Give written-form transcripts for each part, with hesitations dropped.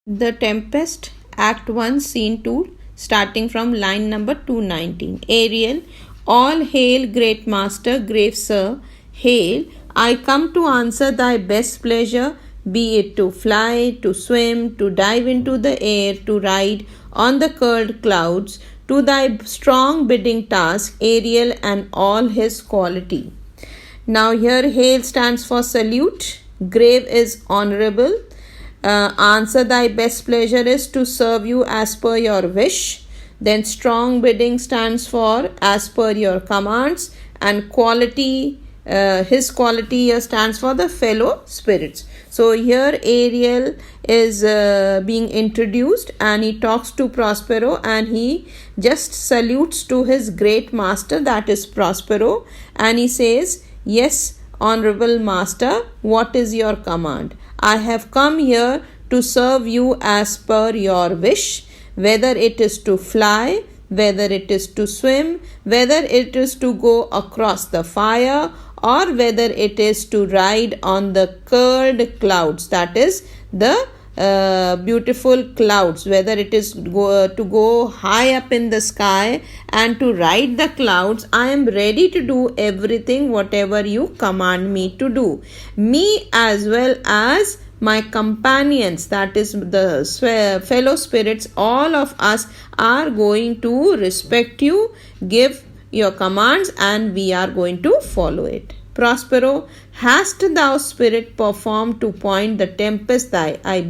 The Tempest, Act 1, Scene 2, starting from line number 219. Ariel, all hail, great master, grave sir, hail. I come to answer thy best pleasure, be it to fly, to swim, to dive into the air, to ride on the curled clouds, to thy strong bidding task, Ariel and all his quality. Now here hail stands for salute, grave is honorable, answer thy best pleasure is to serve you as per your wish. Then strong bidding stands for as per your commands, and quality, his quality here stands for the fellow spirits. So here Ariel is being introduced and he talks to Prospero and he just salutes to his great master, that is Prospero, and he says, "Yes, honorable master, what is your command? I have come here to serve you as per your wish, whether it is to fly, whether it is to swim, whether it is to go across the fire, or whether it is to ride on the curled clouds, that is the beautiful clouds, whether it is to go high up in the sky and to ride the clouds. I am ready to do everything whatever you command me to do. Me as well as my companions, that is the fellow spirits, all of us are going to respect you, give your commands, and we are going to follow it. Prospero, hast thou, spirit, performed to point the tempest that I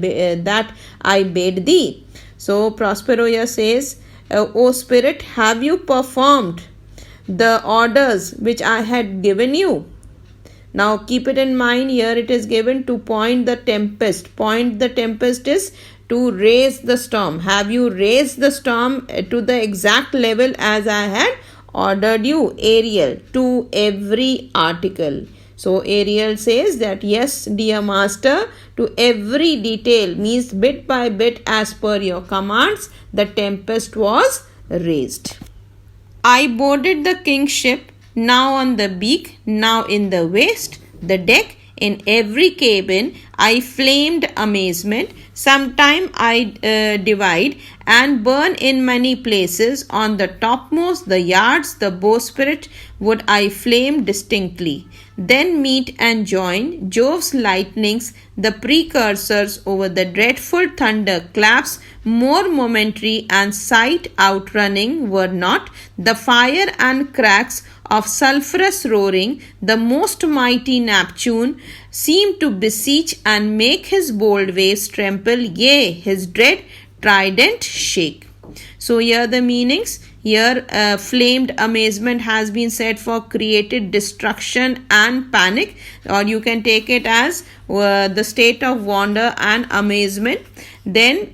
bade thee? So Prospero here says, O spirit, have you performed the orders which I had given you? Now keep it in mind, here it is given to point the tempest. Point the tempest is to raise the storm. Have you raised the storm to the exact level as I had ordered you, Ariel, to every article? So Ariel says that yes, dear master, to every detail, means bit by bit as per your commands, the tempest was raised. I boarded the king's ship, now on the beak, now in the waist, the deck, in every cabin I flamed amazement. Sometime I divide and burn in many places. On the topmost, the yards, the bowsprit would I flame distinctly. Then meet and join Jove's lightnings, the precursors over the dreadful thunder claps, more momentary and sight outrunning were not the fire and cracks of sulphurous roaring. The most mighty Neptune seemed to beseech and make his bold waves tremble, yea, his dread trident shake. So here the meanings. Here flamed amazement has been said for created destruction and panic, or you can take it as the state of wonder and amazement. Then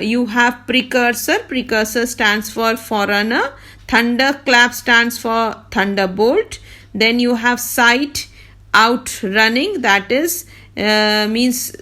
you have precursor. Precursor stands for forerunner. Thunderclap stands for thunderbolt. Then you have sight, outrunning, that is means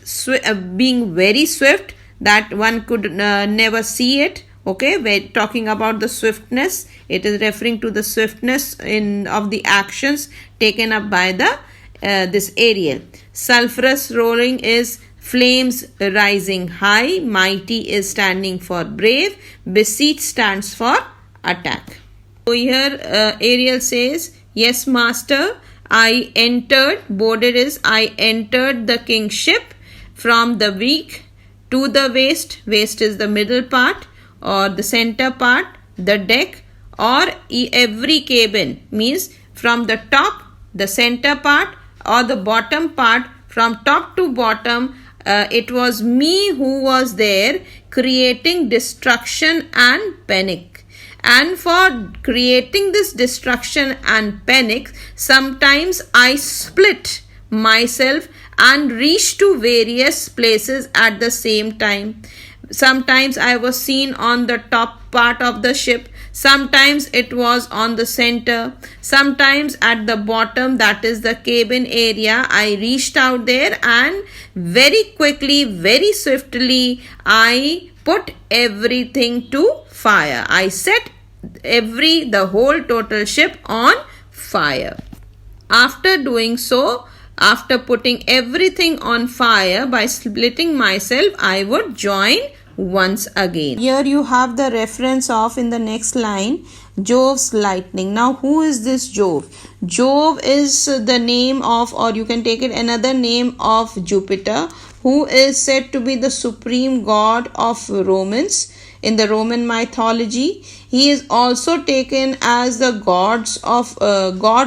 being very swift, that one could never see it. Okay, we're talking about the swiftness. It is referring to the swiftness of the actions taken up by the this Ariel. Sulphurous roaring is flames rising high. Mighty is standing for brave. Beseech stands for attack. So here Ariel says, yes master, I entered, boarded is I entered the king's ship from the beak to the waist. Waist is the middle part or the center part, the deck, or every cabin, means from the top, the center part, or the bottom part, from top to bottom. It was me who was there creating destruction and panic. And for creating this destruction and panic, sometimes I split myself and reached to various places at the same time. Sometimes I was seen on the top part of the ship. Sometimes it was on the center. Sometimes at the bottom, that is the cabin area. I reached out there and very quickly, very swiftly, I put everything to fire. I set the whole total ship on fire. After doing so, After putting everything on fire by splitting myself, I would join once again. Here you have the reference of, in the next line, Jove's lightning. Now who is this Jove? Jove is the name of, or you can take it another name of, Jupiter, who is said to be the supreme god of Romans in the Roman mythology. He is also taken as the god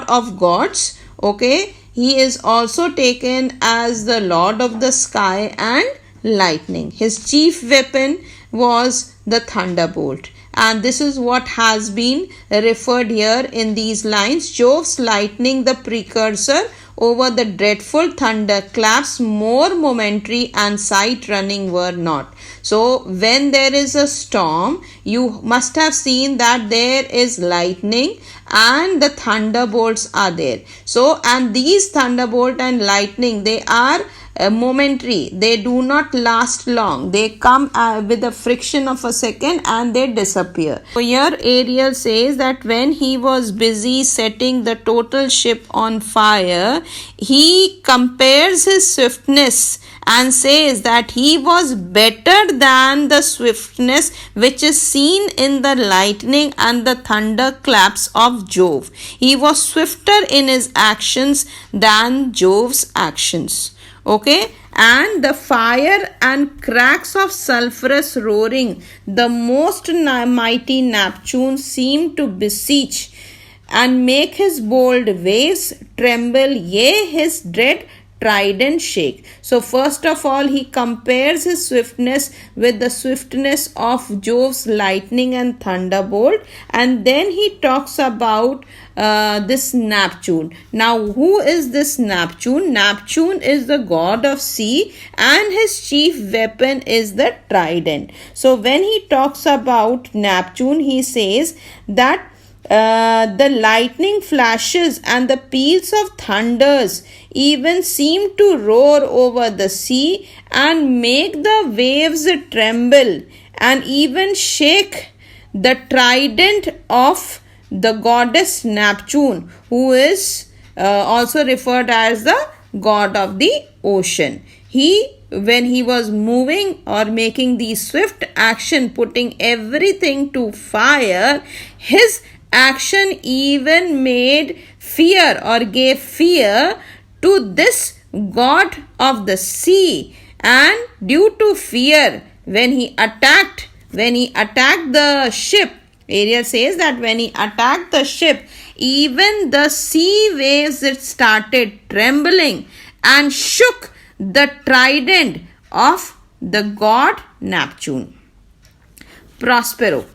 of gods. Okay, he is also taken as the lord of the sky and lightning. His chief weapon was the thunderbolt, and this is what has been referred here in these lines. Jove's lightning, the precursor over the dreadful thunderclaps, more momentary and sight running were not. So when there is a storm, you must have seen that there is lightning and the thunderbolts are there. So, and these thunderbolt and lightning, they are momentary. They do not last long. They come with a friction of a second and they disappear. So here Ariel says that when he was busy setting the total ship on fire, he compares his swiftness and says that he was better than the swiftness which is seen in the lightning and the thunderclaps of Jove. He was swifter in his actions than Jove's actions. Okay, and the fire and cracks of sulphurous roaring, the most mighty Neptune seemed to beseech and make his bold waves tremble, yea, his dread trident shake. So first of all, he compares his swiftness with the swiftness of Jove's lightning and thunderbolt, and then he talks about this Neptune. Now who is this Neptune? Neptune is the god of sea and his chief weapon is the trident. So when he talks about Neptune, he says that the lightning flashes and the peals of thunders even seem to roar over the sea and make the waves tremble and even shake the trident of the goddess Neptune, who is also referred as the god of the ocean. When he was moving or making the swift action, putting everything to fire, his action even made fear or gave fear to this god of the sea, and due to fear, when he attacked the ship, Ariel says that when he attacked the ship, even the sea waves it started trembling and shook the trident of the god Neptune. Prospero.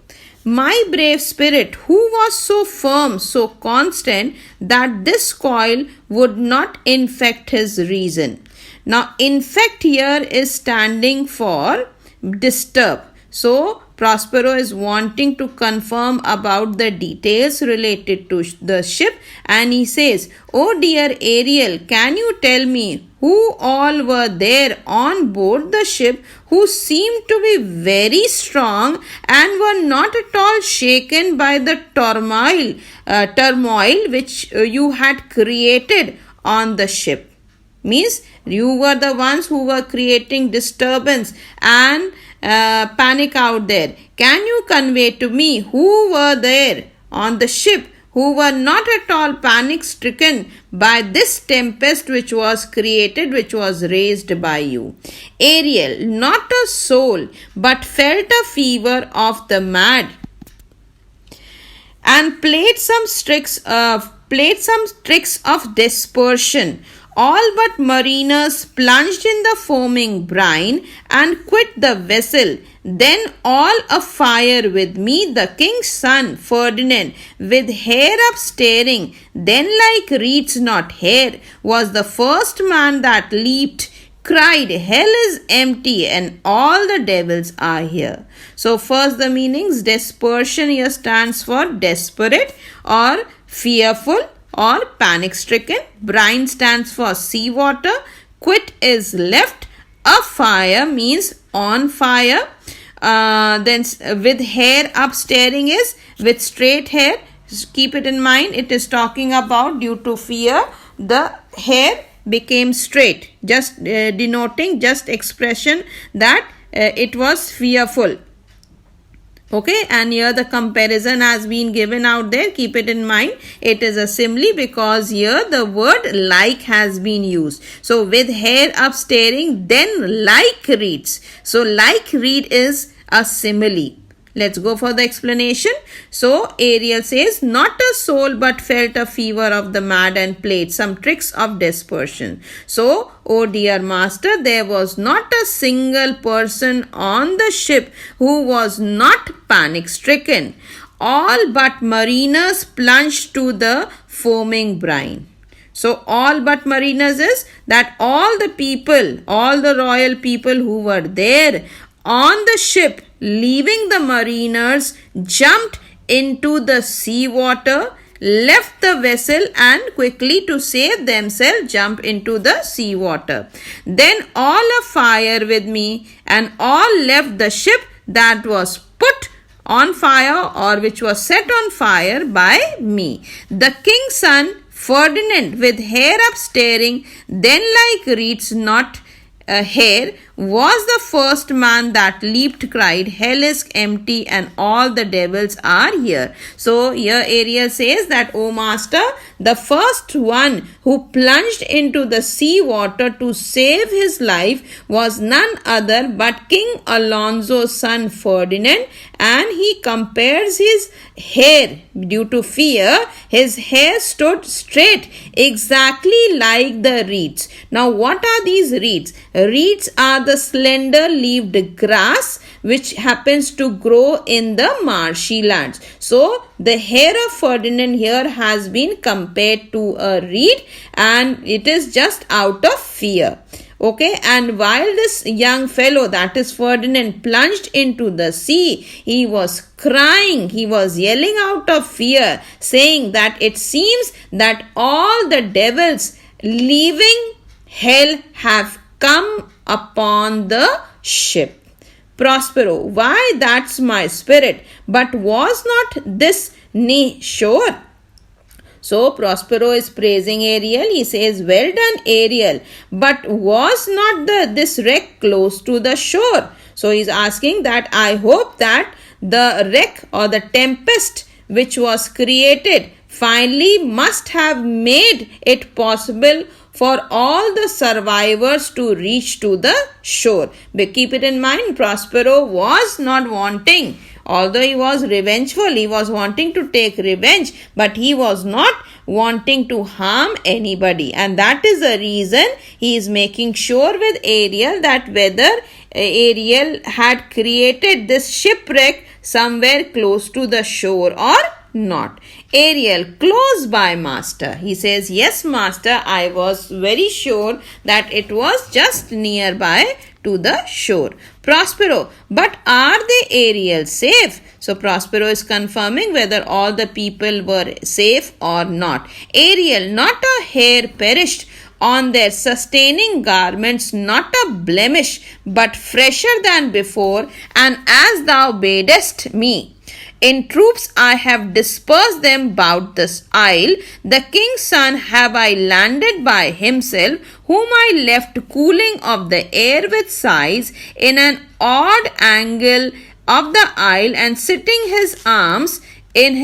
My brave spirit, who was so firm, so constant, that this coil would not infect his reason. Now, infect here is standing for disturb. So, Prospero is wanting to confirm about the details related to the ship, and he says, "Oh dear Ariel, can you tell me who all were there on board the ship who seemed to be very strong and were not at all shaken by the turmoil which you had created on the ship?" Means you were the ones who were creating disturbance and panic out there. Can you convey to me who were there on the ship who were not at all panic stricken by this tempest which was created, which was raised by you? Ariel, not a soul, but felt a fever of the mad, and played some tricks of dispersion. All but mariners plunged in the foaming brine and quit the vessel. Then all afire with me, the king's son Ferdinand, with hair up staring, then like reeds not hair, was the first man that leaped, cried, hell is empty and all the devils are here. So first the meanings, dispersion here stands for desperate or fearful or panic stricken. Brine stands for seawater. Quit is left. Afire means on fire. Then with hair up staring is with straight hair. Keep it in mind, it is talking about due to fear the hair became straight, just denoting just expression that it was fearful. Okay, and here the comparison has been given out there. Keep it in mind. It is a simile because here the word like has been used. So with hair up staring, then like reads. So like read is a simile. Let's go for the explanation. So Ariel says, not a soul but felt a fever of the mad and played some tricks of dispersion. So, oh dear master, there was not a single person on the ship who was not panic stricken. All but mariners plunged to the foaming brine. So all but mariners is that all the people, all the royal people who were there on the ship, leaving the mariners, jumped into the sea water, left the vessel and quickly to save themselves jumped into the sea water. Then all afire with me and all left the ship that was put on fire or which was set on fire by me. The king's son Ferdinand with hair up staring, then like reeds not hair, was the first man that leaped, cried, hell is empty and all the devils are here. So here Ariel says that, O master, the first one who plunged into the sea water to save his life was none other but King Alonso's son Ferdinand, and he compares his hair. Due to fear, his hair stood straight, exactly like the reeds. Now what are these reeds? Reeds are the slender leaved grass which happens to grow in the marshy lands. So the hair of Ferdinand here has been compared to a reed, and it is just out of fear. Okay, and while this young fellow, that is Ferdinand, plunged into the sea, he was crying, he was yelling out of fear, saying that it seems that all the devils leaving hell have come upon the ship. Prospero, why, that's my spirit, but was not this nay sure? So Prospero is praising Ariel. He says, well done Ariel, but was not this wreck close to the shore? So he is asking that I hope that the wreck or the tempest which was created finally must have made it possible for all the survivors to reach to the shore. But keep it in mind, Prospero was not wanting, although he was revengeful, he was wanting to take revenge, but he was not wanting to harm anybody. And that is the reason he is making sure with Ariel that whether Ariel had created this shipwreck somewhere close to the shore or not. Ariel, close by master. He says, yes master, I was very sure that it was just nearby to the shore. Prospero, but are they, Ariel, safe? So Prospero is confirming whether all the people were safe or not. Ariel, not a hair perished on their sustaining garments, not a blemish, but fresher than before, and as thou badest me. In troops I have dispersed them about this isle. The king's son have I landed by himself, whom I left cooling of the air with sighs in an odd angle of the isle, and sitting his arms in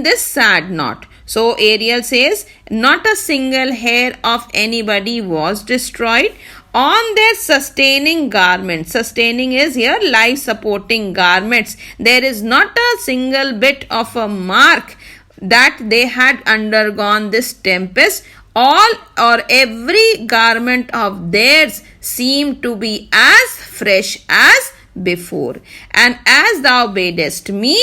this sad knot. So Ariel says, not a single hair of anybody was destroyed. On their sustaining garments, sustaining is here life supporting garments, there is not a single bit of a mark that they had undergone this tempest. All or every garment of theirs seemed to be as fresh as before. And as thou badest me,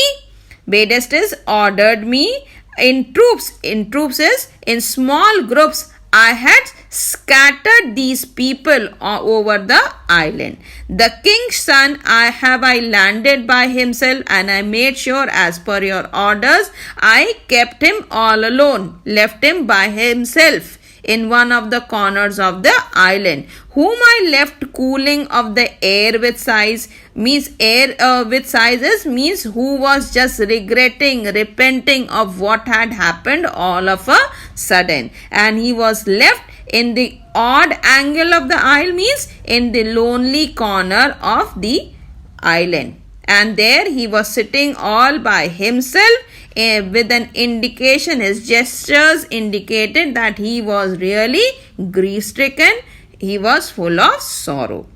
badest is ordered me, in troops is in small groups I had scattered these people over the island. The king's son I landed by himself, and I made sure as per your orders I kept him all alone, left him by himself in one of the corners of the island, whom I left cooling of the air with sighs. Means air with sighs means who was just repenting of what had happened all of a sudden, and he was left in the odd angle of the isle means in the lonely corner of the island. And there he was sitting all by himself with an indication. His gestures indicated that he was really grief-stricken. He was full of sorrow.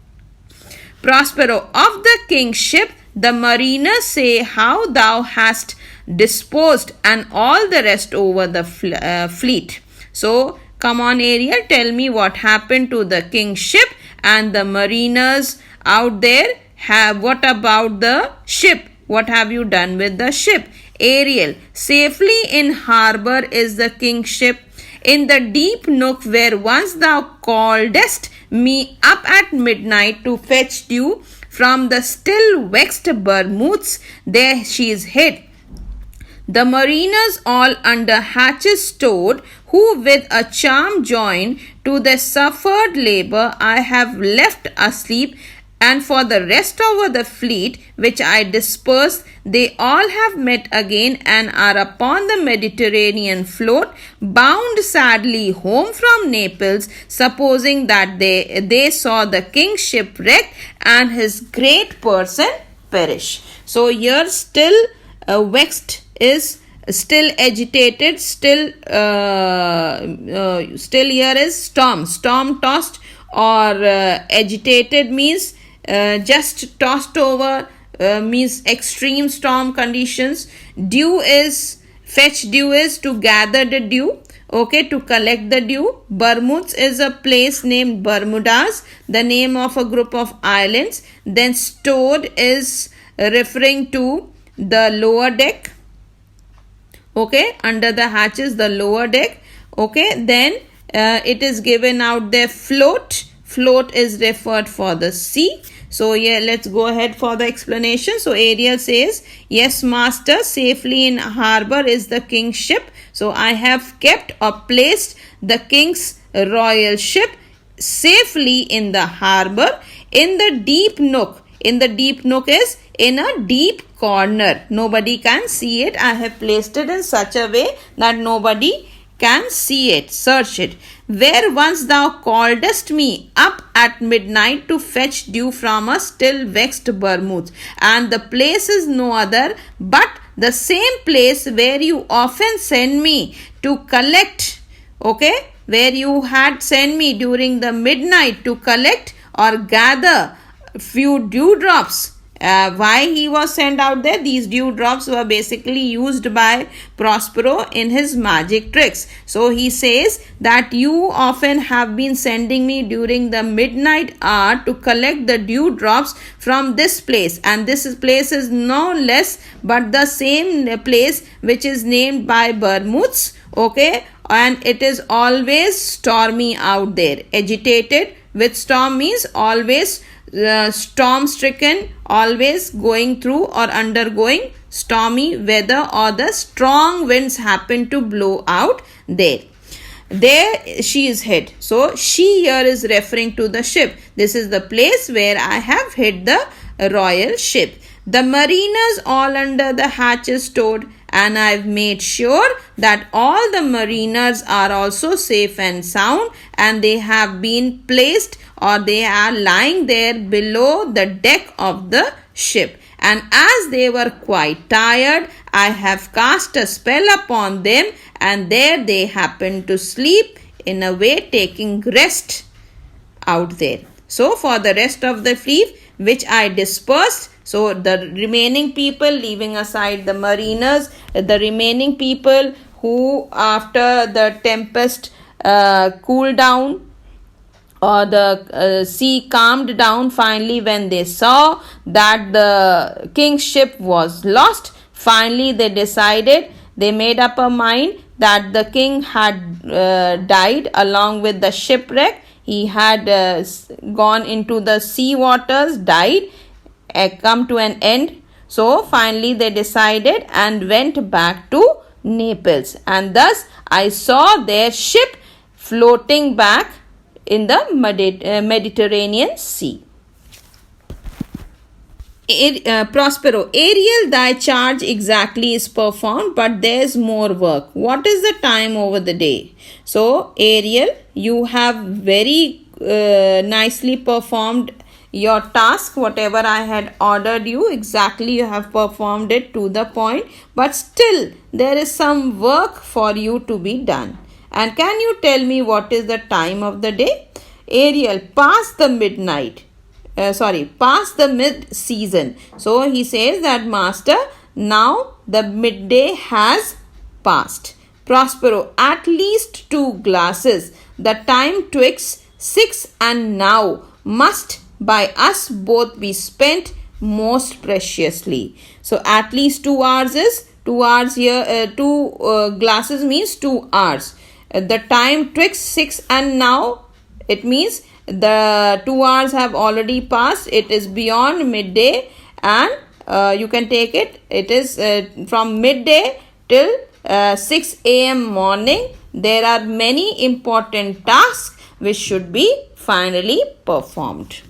Prospero, of the king's ship, the mariners say how thou hast disposed and all the rest over the fleet. So, come on Ariel, tell me what happened to the king's ship and the mariners out there. What about the ship? What have you done with the ship? Ariel, safely in harbour is the king's ship. In the deep nook where once thou calledst me up at midnight to fetch dew from the still vexed Bermudes, there she is hid. The mariners all under hatches stowed, who with a charm joined to their suffered labour I have left asleep, and for the rest over the fleet which I dispersed, they all have met again and are upon the Mediterranean float, bound sadly home from Naples, supposing that they saw the king's shipwrecked and his great person perish. So here still vexed is still agitated, still here is storm tossed, or agitated means just tossed over, means extreme storm conditions. Fetch dew is to gather the dew, okay, to collect the dew. Bermudes is a place named Bermudas, the name of a group of islands. Then stowed is referring to the lower deck, okay, under the hatches, the lower deck, okay. Then it is given out there float is referred for the sea. So yeah, let's go ahead for the explanation. So Ariel says, yes master, safely in harbour is the king's ship. So I have kept or placed the king's royal ship safely in the harbour, in the deep nook. In the deep nook is in a deep corner. Nobody can see it. I have placed it in such a way that nobody can see it, search it. Where once thou calledst me up at midnight to fetch dew from a still vexed Bermudes. And the place is no other but the same place where you often send me to collect, okay, where you had sent me during the midnight to collect or gather few dewdrops. Why he was sent out there? These dewdrops were basically used by Prospero in his magic tricks. So he says that you often have been sending me during the midnight hour to collect the dewdrops from this place, and this place is no less but the same place which is named by Bermudes, okay, and it is always stormy out there. Agitated with storm means always storm stricken, always going through or undergoing stormy weather, or the strong winds happen to blow out there. There she is hid. So she here is referring to the ship. This is the place where I have hid the royal ship. The mariners all under the hatches stowed, and I've made sure that all the mariners are also safe and sound, and they have been placed or they are lying there below the deck of the ship. And as they were quite tired, I have cast a spell upon them, and there they happened to sleep, in a way taking rest out there. So for the rest of the fleet which I dispersed, so the remaining people, leaving aside the mariners, the remaining people who after the tempest cooled down, or the sea calmed down finally when they saw that the king's ship was lost, finally they made up a mind that the king had died along with the shipwreck. He had gone into the sea waters, died, come to an end. So finally they decided and went back to Naples, and thus I saw their ship floating back in the Mediterranean Sea. Prospero, Ariel, thy charge exactly is performed, but there's more work. What is the time over the day? So, Ariel, you have very nicely performed your task. Whatever I had ordered you, exactly you have performed it to the point. But still, there is some work for you to be done. And can you tell me what is the time of the day? Ariel, past the midnight. Past the mid-season. So he says that master, now the midday has passed. Prospero, at least 2 glasses. The time twixt 6 and now must by us both be spent most preciously. So at least 2 hours is 2 hours here. 2 glasses means 2 hours. The time twixt 6 and now, it means the 2 hours have already passed. It is beyond midday, and you can take it. It is from midday till 6 a.m. morning. There are many important tasks which should be finally performed.